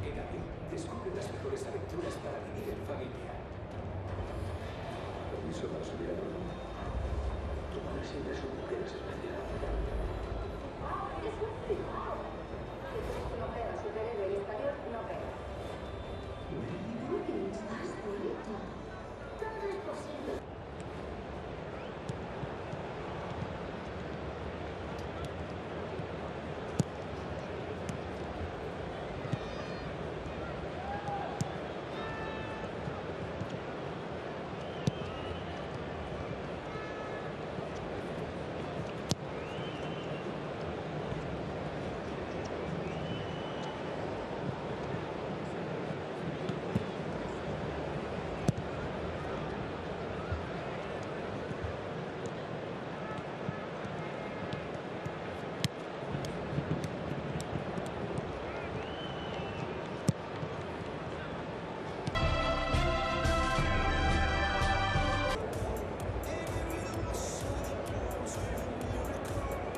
En avión, descubre las mejores aventuras para vivir en familia. Permiso para subir a bordo. Tu madre siempre es una mujer especial. No pega, su cerebro y español no pega. Uy, estás bonito. Todo es posible.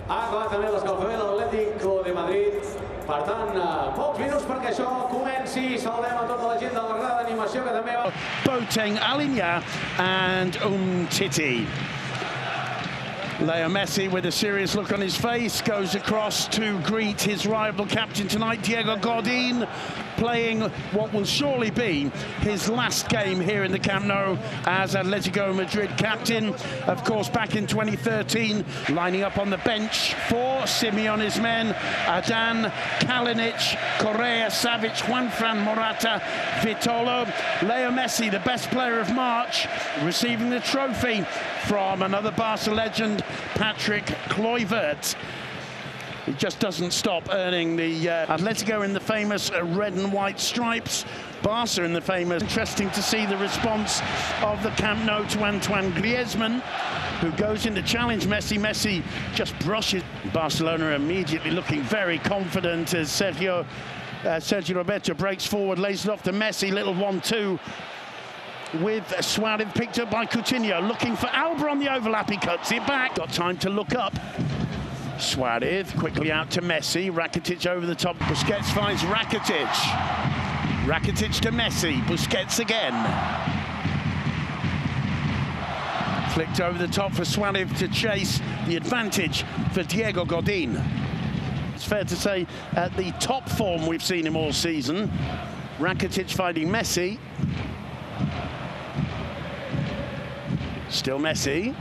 Ha acabat també l'escalfament de l'Atlético de Madrid. Per tant, pocs minuts perquè això comenci. Saludem a tota la gent de la grada d'animació que també va... Boateng, Alinya and Titi. Lionel Messi, with a serious look on his face, goes across to greet his rival captain tonight, Diego Godin, playing what will surely be his last game here in the Camp Nou as Atletico Madrid captain. Of course, back in 2013, lining up on the bench for Simeone's men, Adan, Kalinic, Correa, Savic, Juanfran, Morata, Vitolo. Leo Messi, the best player of March, receiving the trophy from another Barca legend, Patrick Kluivert. He just doesn't stop earning the Atletico in the famous red and white stripes, Barca in the famous. Interesting to see the response of the Camp Nou to Antoine Griezmann, who goes in to challenge Messi. Messi just brushes. Barcelona immediately looking very confident as Sergio Roberto breaks forward, lays it off to Messi, little 1-2. With Suarez picked up by Coutinho, looking for Alba on the overlap, he cuts it back. Got time to look up. Suarez quickly out to Messi, Rakitic over the top. Busquets finds Rakitic. Rakitic to Messi, Busquets again. Flicked over the top for Suarez to chase the advantage for Diego Godin. It's fair to say at the top form we've seen him all season. Rakitic finding Messi. Still Messi.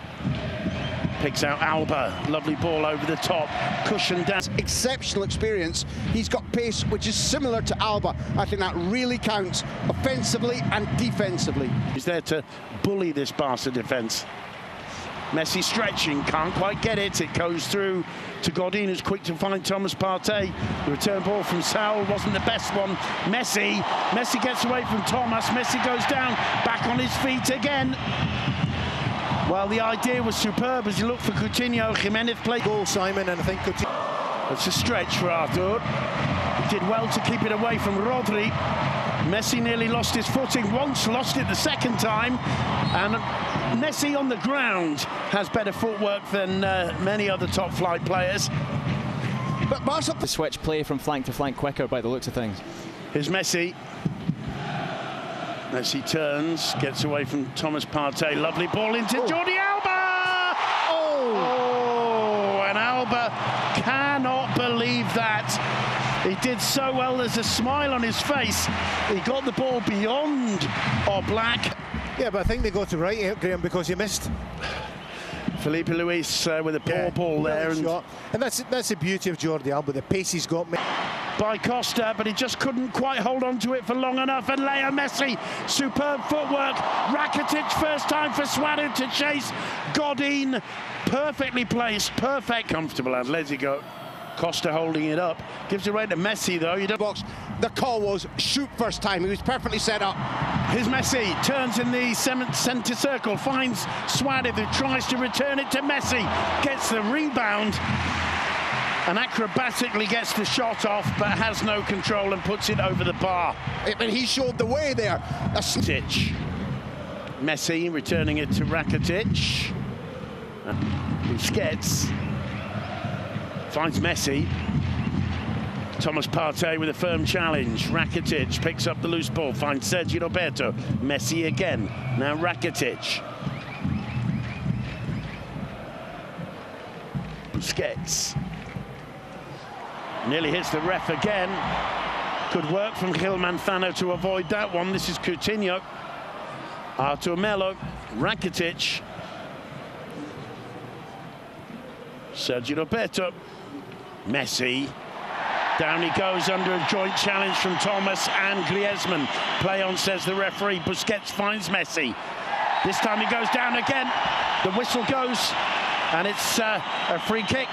Picks out Alba. Lovely ball over the top. Cushion down. Exceptional experience. He's got pace which is similar to Alba. I think that really counts offensively and defensively. He's there to bully this Barca defence. Messi stretching, can't quite get it. It goes through to Godin, who's quick to find Thomas Partey. The return ball from Saul wasn't the best one. Messi gets away from Thomas. Messi goes down, back on his feet again. Well, the idea was superb as you look for Coutinho. Jimenez played goal, Simon, and I think Coutinho. It's a stretch for Arthur. He did well to keep it away from Rodri. Messi nearly lost his footing once, lost it the second time, and Messi on the ground has better footwork than many other top flight players. But Barca... The switch play from flank to flank quicker by the looks of things. Here's Messi. Messi turns, gets away from Thomas Partey. Lovely ball into Jordi Alba! Oh, and Alba cannot believe that. He did so well, there's a smile on his face. He got the ball beyond Oblak. Yeah, but I think they got it right, Graham, because he missed. Felipe Luis with a poor ball there. And that's the beauty of Jordi Alba, the pace he's got. By Costa, but he just couldn't quite hold on to it for long enough. And Leo Messi, superb footwork. Rakitic, first time for Suarez to chase Godin. Perfectly placed, perfect, comfortable Atletico. Costa holding it up. Gives it right to Messi, though. You don't box. The call was shoot first time. He was perfectly set up. Here's Messi, turns in the centre circle, finds Suarez, who tries to return it to Messi. Gets the rebound and acrobatically gets the shot off, but has no control and puts it over the bar. But he showed the way there. Rakitic. Messi returning it to Rakitic. Busquets finds Messi. Thomas Partey with a firm challenge. Rakitic picks up the loose ball, finds Sergio Roberto. Messi again. Now Rakitic. Busquets. Nearly hits the ref again. Good work from Gil Manzano to avoid that one. This is Coutinho. Artur Melo. Rakitic. Sergio Roberto. Messi. Down he goes under a joint challenge from Thomas and Griezmann. Play on, says the referee. Busquets finds Messi. This time he goes down again. The whistle goes, and it's a free kick.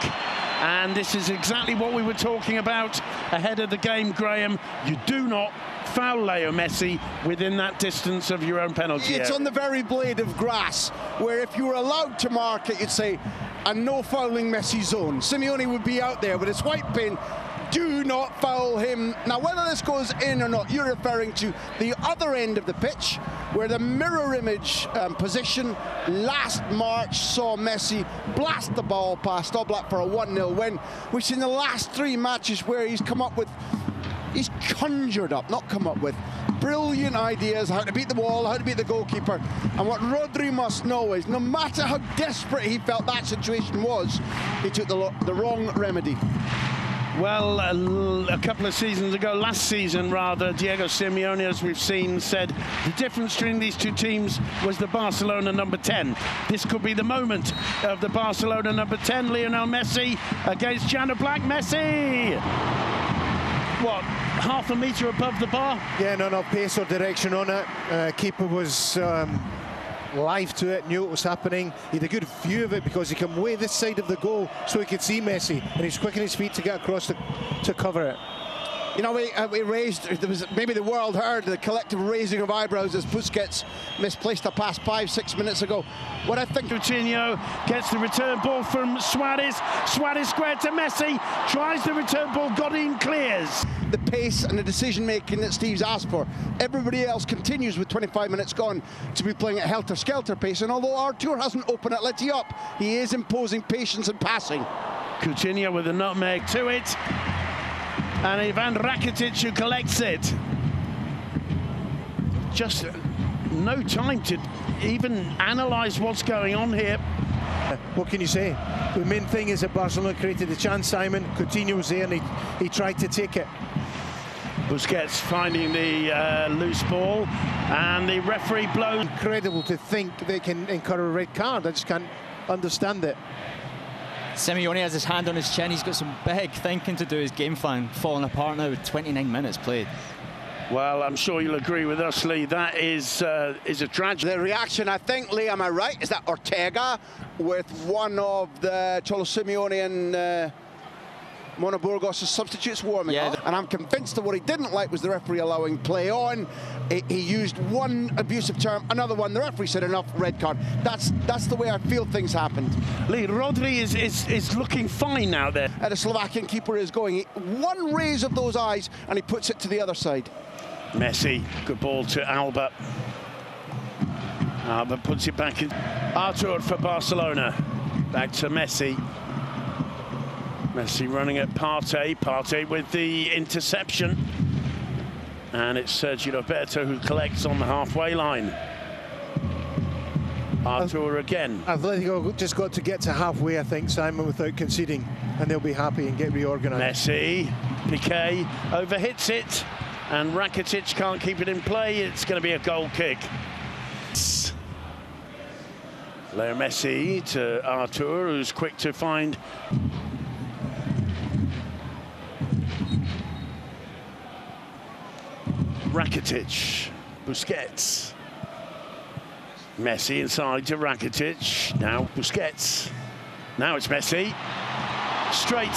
And this is exactly what we were talking about ahead of the game, Graham. You do not foul Leo Messi within that distance of your own penalty area. It's on the very blade of grass, where if you were allowed to mark it, you'd say, a no fouling Messi zone. Simeone would be out there with his white pin. Do not foul him. Now, whether this goes in or not, you're referring to the other end of the pitch, where the mirror image position last March saw Messi blast the ball past Oblak for a 1-0 win, which in the last 3 matches where he's conjured up, not come up with, brilliant ideas how to beat the wall, how to beat the goalkeeper. And what Rodri must know is, no matter how desperate he felt that situation was, he took the wrong remedy. Well, a couple of seasons ago, last season rather, Diego Simeone, as we've seen, said the difference between these two teams was the Barcelona number 10. This could be the moment of the Barcelona number 10, Lionel Messi against Jan Oblak. Messi! What, half a metre above the bar? Yeah, no pace or direction on it. Keeper was live to it, knew what was happening. He had a good view of it because he came way this side of the goal so he could see Messi, and he's quick on his feet to get across to cover it. You know, we raised, there was maybe the world heard the collective raising of eyebrows as Busquets misplaced a pass 5-6 minutes ago. What I think Coutinho gets the return ball from Suarez. Suarez squared to Messi, tries the return ball, Godin clears. The pace and the decision-making that Steve's asked for. Everybody else continues with 25 minutes gone to be playing at helter-skelter pace, and although Artur hasn't opened Atleti up, he is imposing patience and passing. Coutinho with a nutmeg to it. And Ivan Rakitic who collects it. Just no time to even analyse what's going on here. What can you say? The main thing is that Barcelona created the chance, Simon. Coutinho was there and he tried to take it. Busquets finding the loose ball, and the referee blows. Incredible to think they can incur a red card. I just can't understand it. Simeone has his hand on his chin. He's got some big thinking to do. His game plan falling apart now with 29 minutes played. Well, I'm sure you'll agree with us, Lee. That is a tragedy. The reaction, I think, Lee, am I right? Is that Ortega with one of the Cholo Simeone and Mono Burgos' substitutes warming up? And I'm convinced that what he didn't like was the referee allowing play on. He used one abusive term, another one. The referee said enough, red card. That's the way I feel things happened. Lee, Rodri is looking fine out there. The Slovakian keeper is going. One raise of those eyes, and he puts it to the other side. Messi, good ball to Alba. Alba puts it back in. Artur for Barcelona. Back to Messi. Messi running at Partey. Partey with the interception. And it's Sergio Roberto who collects on the halfway line. Artur again. Atletico just got to get to halfway, I think, Simon, without conceding, and they'll be happy and get reorganised. Messi, Piqué overhits it, and Rakitic can't keep it in play. It's going to be a goal kick. Leo Messi to Artur, who's quick to find. Rakitic, Busquets. Messi inside to Rakitic. Now Busquets. Now it's Messi. Straight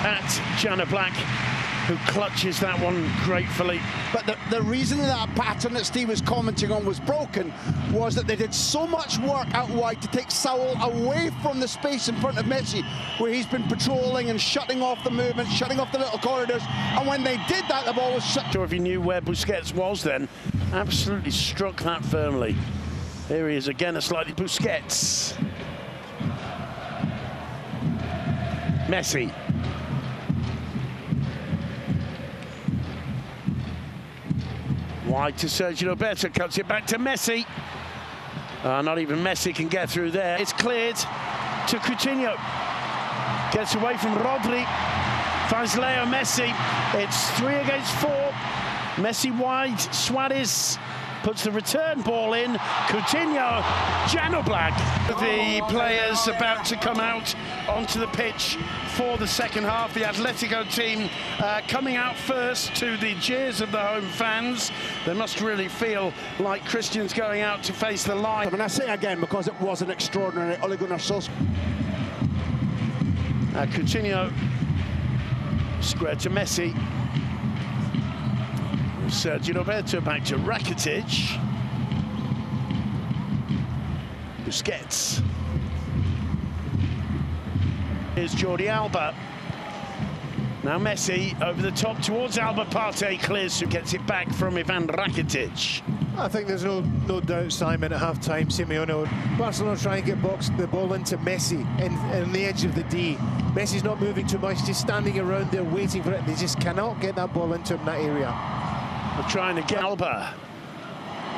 at Jan Oblak, who clutches that one gratefully. But the reason that pattern that Steve was commenting on was broken was that they did so much work out wide to take Saul away from the space in front of Messi, where he's been patrolling and shutting off the movement, shutting off the little corridors. And when they did that, the ball was shut. Sure, if he knew where Busquets was then, absolutely struck that firmly. Here he is again, a slightly Busquets. Messi. Wide to Sergio Roberto, cuts it back to Messi. Not even Messi can get through there. It's cleared to Coutinho. Gets away from Rodri. Finds Leo Messi. It's 3 against 4. Messi wide. Suarez puts the return ball in. Coutinho. Jan Oblak. The players about to come out onto the pitch for the second half. The Atletico team coming out first to the jeers of the home fans. They must really feel like Christians going out to face the line. I mean, I say again because it was an extraordinary Ole Gunnar Solskjaer. Coutinho square to Messi. Sergio Roberto back to Rakitic. Busquets. Here's Jordi Alba. Now Messi over the top towards Alba. Partey clears, who gets it back from Ivan Rakitic. I think there's no doubt, Simon, at half-time, Simeone, Barcelona trying to get the ball into Messi in the edge of the D. Messi's not moving too much, just standing around there waiting for it. They just cannot get that ball into him in that area. They're trying to get Alba.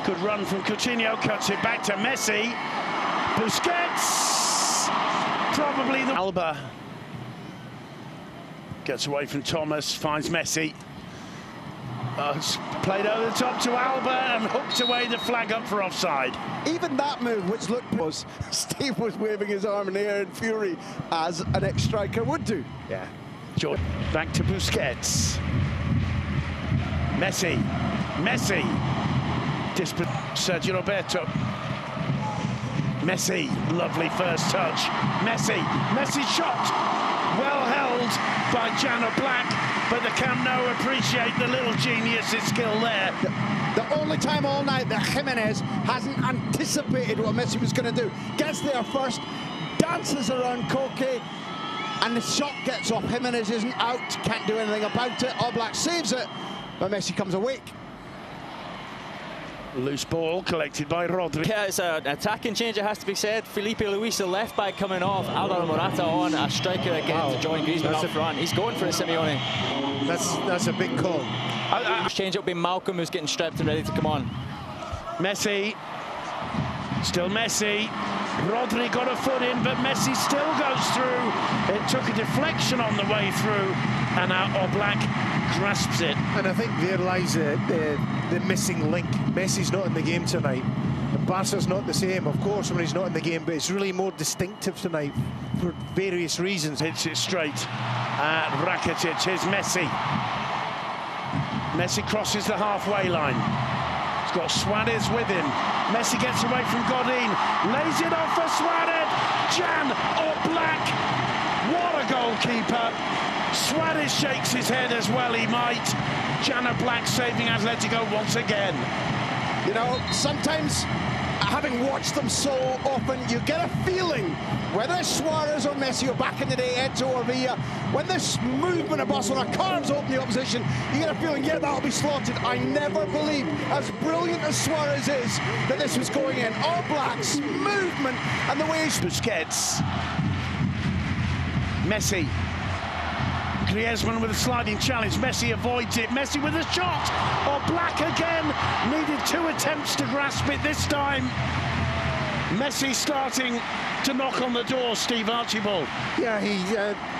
Good run from Coutinho, cuts it back to Messi. Busquets! Probably the... Alba gets away from Thomas, finds Messi. It's played over the top to Alba and hooked away the flag up for offside. Even that move, which looked was, Steve was waving his arm in the air in fury, as an ex-striker would do. Yeah. George, back to Busquets. Messi. Sergio Roberto. Messi, lovely first touch. Messi shot. Well held by Jan Oblak, but the Camp Nou appreciate the little genius's skill there. The only time all night that Jimenez hasn't anticipated what Messi was going to do. Gets there first, dances around Koke, and the shot gets off. Jimenez isn't out, can't do anything about it. Oblak saves it, but Messi comes awake. Loose ball collected by Rodri. Yeah, it's an attacking change, it has to be said. Felipe Luis, the left back, coming off. Alvaro Morata on, a striker again to join Griezmann up front. He's going for it, Simeone. That's a big call. Change, it'll be Malcolm who's getting strapped and ready to come on. Messi. Still Messi. Rodri got a foot in, but Messi still goes through. It took a deflection on the way through, and now Oblak grasps it. And I think there lies the missing link. Messi's not in the game tonight. And Barca's not the same, of course, when he's not in the game, but it's really more distinctive tonight for various reasons. Hits it straight at Rakitic. Here's Messi. Messi crosses the halfway line. He's got Suarez with him. Messi gets away from Godin. Lays it off for Suarez. Jan Oblak. What a goalkeeper. Suarez shakes his head as well he might. Jan Oblak saving Atletico once again. You know, sometimes, having watched them so often, you get a feeling, whether it's Suarez or Messi or back in the day, Edzo or Villa, when this movement of Barcelona carves open the opposition, you get a feeling, yeah, that'll be slotted. I never believed, as brilliant as Suarez is, that this was going in. Oblak's movement and the way he's... Busquets. Messi. Griezmann with a sliding challenge. Messi avoids it. Messi with a shot. Oblak again. Needed 2 attempts to grasp it this time. Messi starting to knock on the door, Steve Archibald. Yeah,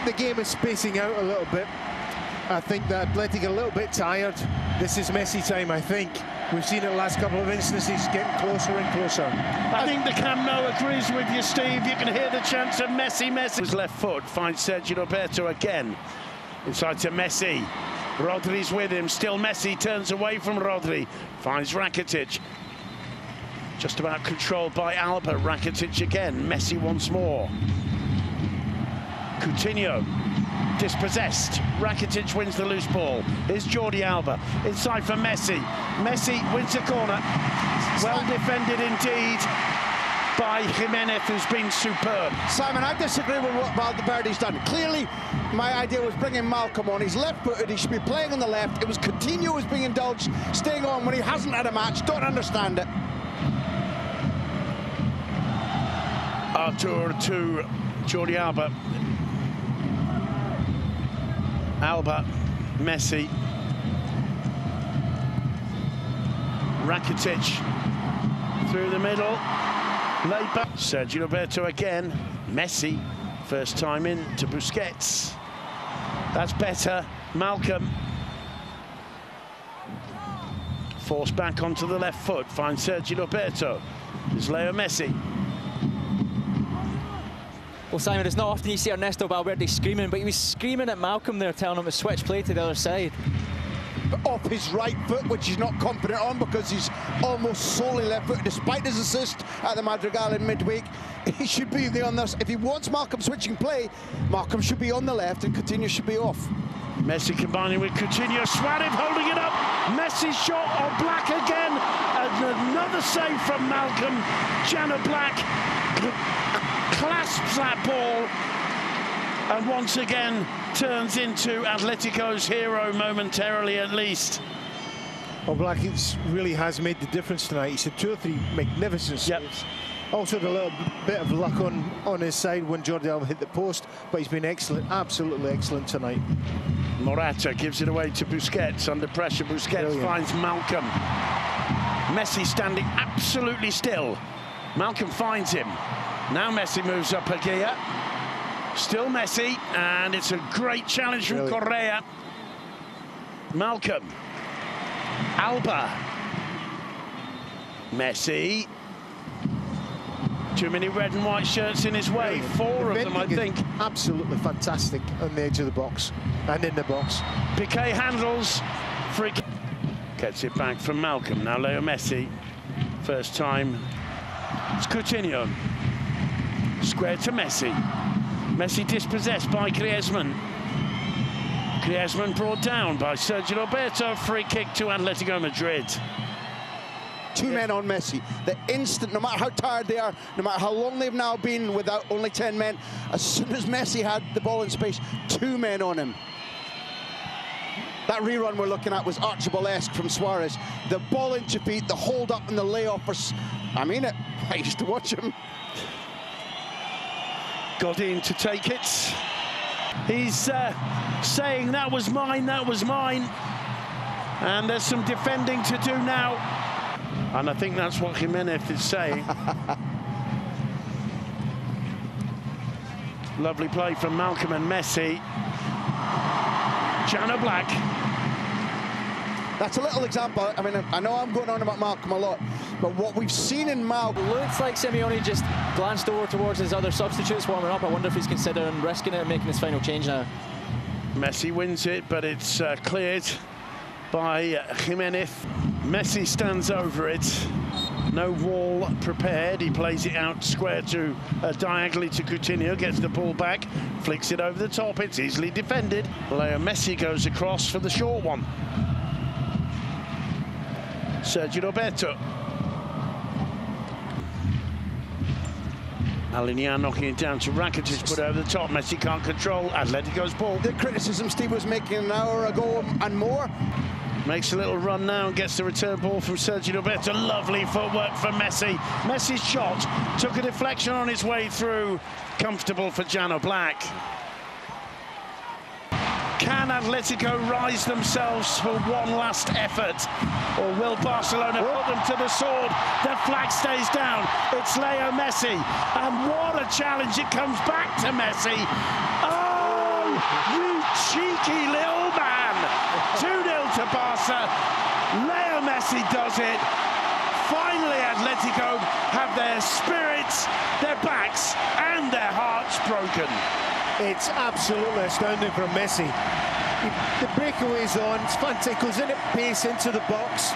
the game is spacing out a little bit. I think that Atletico a little bit tired. This is Messi time, I think. We've seen it the last couple of instances getting closer and closer. I think the Camp Nou agrees with you, Steve. You can hear the chants of Messi. His left foot finds Sergio Roberto again. Inside to Messi. Rodri's with him. Still Messi turns away from Rodri. Finds Rakitic. Just about controlled by Alba. Rakitic again. Messi once more. Coutinho. Dispossessed. Rakitic wins the loose ball. Here's Jordi Alba. Inside for Messi. Messi wins the corner. Well defended indeed by Jimenez, who's been superb. Simon, I disagree with what Valverde's done. Clearly, my idea was bringing Malcolm on. He's left-footed. He should be playing on the left. It was Coutinho who was being indulged, staying on when he hasn't had a match. Don't understand it. Artur to Jordi Alba. Alba, Messi. Rakitic through the middle. Laid back. Sergio Roberto again. Messi, first time in to Busquets. That's better. Malcolm. Forced back onto the left foot. Finds Sergio Roberto. There's Leo Messi. Well, Simon, it's not often you see Ernesto Valverde screaming, but he was screaming at Malcolm there, telling him to switch play to the other side. Off his right foot, which he's not confident on because he's almost solely left-footed. Despite his assist at the Madrigal in midweek, he should be on this. If he wants Malcolm switching play, Malcolm should be on the left and Coutinho should be off. Messi combining with Coutinho. Suarez holding it up. Messi shot on Black again. And another save from Malcolm. Jana Black clasps that ball and once again turns into Atletico's hero momentarily, at least. Well, Black really has made the difference tonight. He's had 2 or 3 magnificent saves. Also had a little bit of luck on his side when Jordi Alba hit the post, but he's been excellent, absolutely excellent tonight. Morata gives it away to Busquets. Under pressure, Busquets finds Malcolm. Messi standing absolutely still. Malcolm finds him. Now Messi moves up a gear. Still Messi, and it's a great challenge from Correa. Malcolm. Alba. Messi. Too many red and white shirts in his way. 4 of them, I think. Absolutely fantastic on the edge of the box and in the box. Piqué handles. Free kick. Gets it back from Malcolm. Now Leo Messi. First time. It's Coutinho. Square to Messi. Messi dispossessed by Griezmann. Griezmann brought down by Sergio Roberto. Free kick to Atletico Madrid. 2 men on Messi. The instant, no matter how tired they are, no matter how long they've now been without only 10 men, as soon as Messi had the ball in space, 2 men on him. That rerun we're looking at was Archibald-esque from Suarez. The ball into feet, the hold up and the layoff. I mean it. I used to watch him. Godin to take it. He's saying that was mine, that was mine. And there's some defending to do now. And I think that's what Jimenez is saying. Lovely play from Malcolm and Messi. Jana Black. That's a little example. I mean, I know I'm going on about Malcolm a lot, but what we've seen in Malcolm... Looks like Simeone just glanced over towards his other substitutes warming up. I wonder if he's considering risking it and making his final change now. Messi wins it, but it's cleared by Jimenez. Messi stands over it. No wall prepared. He plays it out square to diagonally to Coutinho. Gets the ball back, flicks it over the top. It's easily defended. Leo Messi goes across for the short one. Sergio Roberto. Alinian knocking it down to Rakitic, put over the top. Messi can't control Atletico's ball. The criticism Steve was making an hour ago and more. Makes a little run now and gets the return ball from Sergio Roberto. Lovely footwork from Messi. Messi's shot took a deflection on his way through. Comfortable for Jana Black. Can Atletico rise themselves for one last effort? Or will Barcelona put them to the sword? The flag stays down. It's Leo Messi. And what a challenge. It comes back to Messi. Oh, you cheeky little man. 2-0 to Barca. Leo Messi does it. Finally, Atletico have their spirits, their backs, and their hearts broken. It's absolutely astounding from Messi. The breakaway's on, it's fantastic, goes in at pace into the box.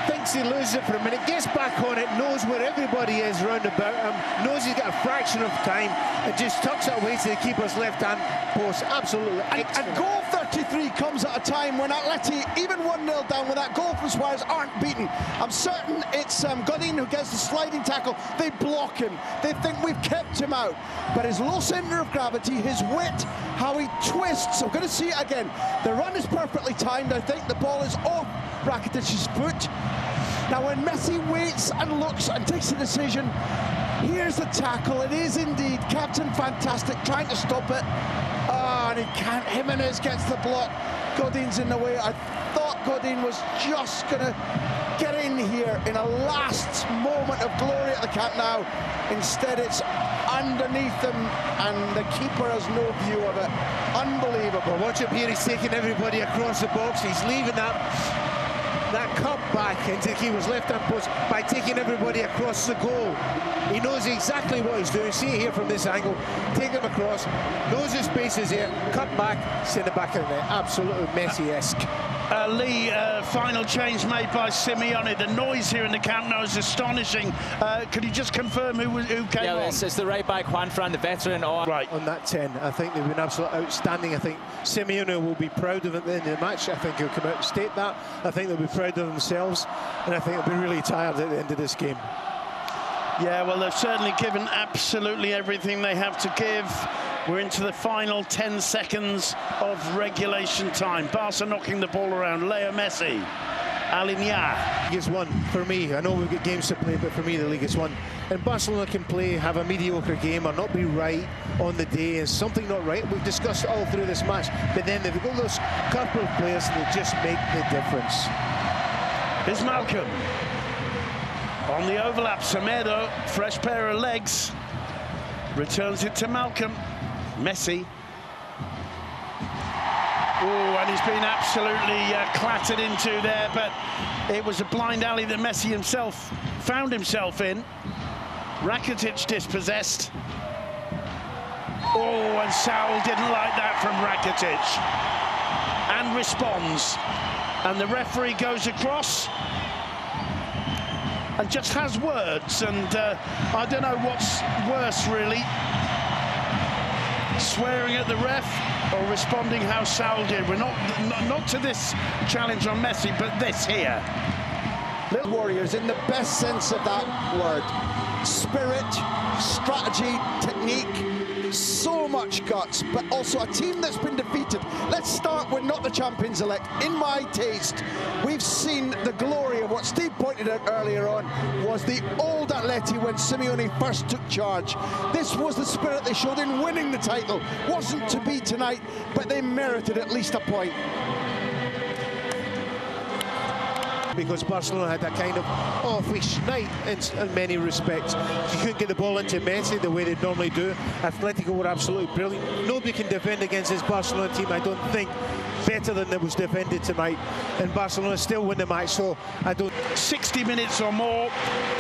Thinks he loses it for a minute, gets back on it, knows where everybody is round about him, knows he's got a fraction of time, and just tucks it away to the keeper's left-hand post. Absolutely excellent. And goal 33 comes at a time when Atleti, even 1-0 down with that goal from Suarez, aren't beaten. I'm certain it's Godin who gets the sliding tackle. They block him. They think we've kept him out. But his low centre of gravity, his wit, how he twists. I'm going to see it again. The run is perfectly timed. I think the ball is off Rakitic's foot. Now, when Messi waits and looks and takes a decision, here's the tackle. It is indeed Captain Fantastic trying to stop it. Oh, and he can't. Jimenez gets the block. Godin's in the way. I thought Godin was just going to get in here in a last moment of glory at the Camp Nou. Instead, it's underneath him, and the keeper has no view of it. Unbelievable. Watch him here, he's taking everybody across the box. He's leaving that cup back into the keeper's left-hand post by taking everybody across the goal. He knows exactly what he's doing. See it here from this angle. Take him across, knows his space is here, cut back, send it back in there. Absolutely Messi-esque. Lee, final change made by Simeone. The noise here in the Camp Nou is astonishing. Could you just confirm who came on? Yeah, it's the right back, Juan Fran, the veteran. Right. On that 10, I think they've been absolutely outstanding. I think Simeone will be proud of it at the end of the match. I think he'll come out and state that. I think they'll be proud of themselves, and I think they'll be really tired at the end of this game. Yeah, well, they've certainly given absolutely everything they have to give. We're into the final 10 seconds of regulation time. Barca knocking the ball around. Leo Messi. Alignat. League is won for me. I know we've got games to play, but for me the league is won. And Barcelona can play, have a mediocre game or not be right on the day. Is something not right? We've discussed all through this match. But then they've got those couple of players that just make the difference. Here's Malcolm. On the overlap, Semedo, fresh pair of legs. Returns it to Malcolm. Messi. Oh, and he's been absolutely clattered into there, but it was a blind alley that Messi himself found himself in. Rakitic dispossessed. Oh, and Saul didn't like that from Rakitic. And responds. And the referee goes across and just has words, and I don't know what's worse, really. Swearing at the ref or responding how Saul did. We're not to this challenge on Messi, but this here. Little Warriors in the best sense of that word. Spirit, strategy, technique, so much guts, but also a team that's been defeated. Let's start with not the champions-elect. In my taste, we've seen the glory of what Steve pointed out earlier on was the old Atleti when Simeone first took charge. This was the spirit they showed in winning the title. Wasn't to be tonight, but they merited at least a point. Because Barcelona had that kind of offish night in many respects. You couldn't get the ball into Messi the way they normally do. Atletico were absolutely brilliant. Nobody can defend against this Barcelona team, I don't think, better than it was defended tonight. And Barcelona still win the match, so I don't... 60 minutes or more,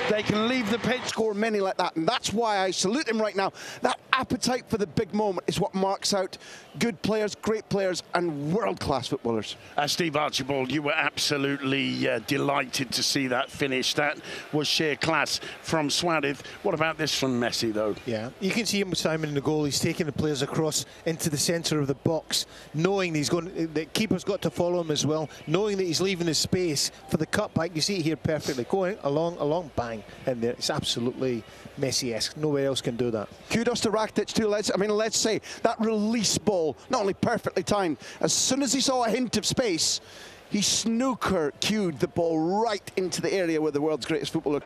they can leave the pitch. Score many like that, and that's why I salute him right now. That appetite for the big moment is what marks out good players, great players, and world-class footballers. Steve Archibald, you were absolutely delighted to see that finish. That was sheer class from Suarez. What about this from Messi, though? Yeah, you can see him with Simon in the goal. He's taking the players across into the centre of the box, knowing he's going. The keeper's got to follow him as well, knowing that he's leaving the space for the cutback. You see it here perfectly, going along, bang, and there. It's absolutely Messi-esque. Nobody else can do that. Kudos to Rakitic too. Let's say that release ball, not only perfectly timed, as soon as he saw a hint of space, he snooker cued the ball right into the area where the world's greatest footballer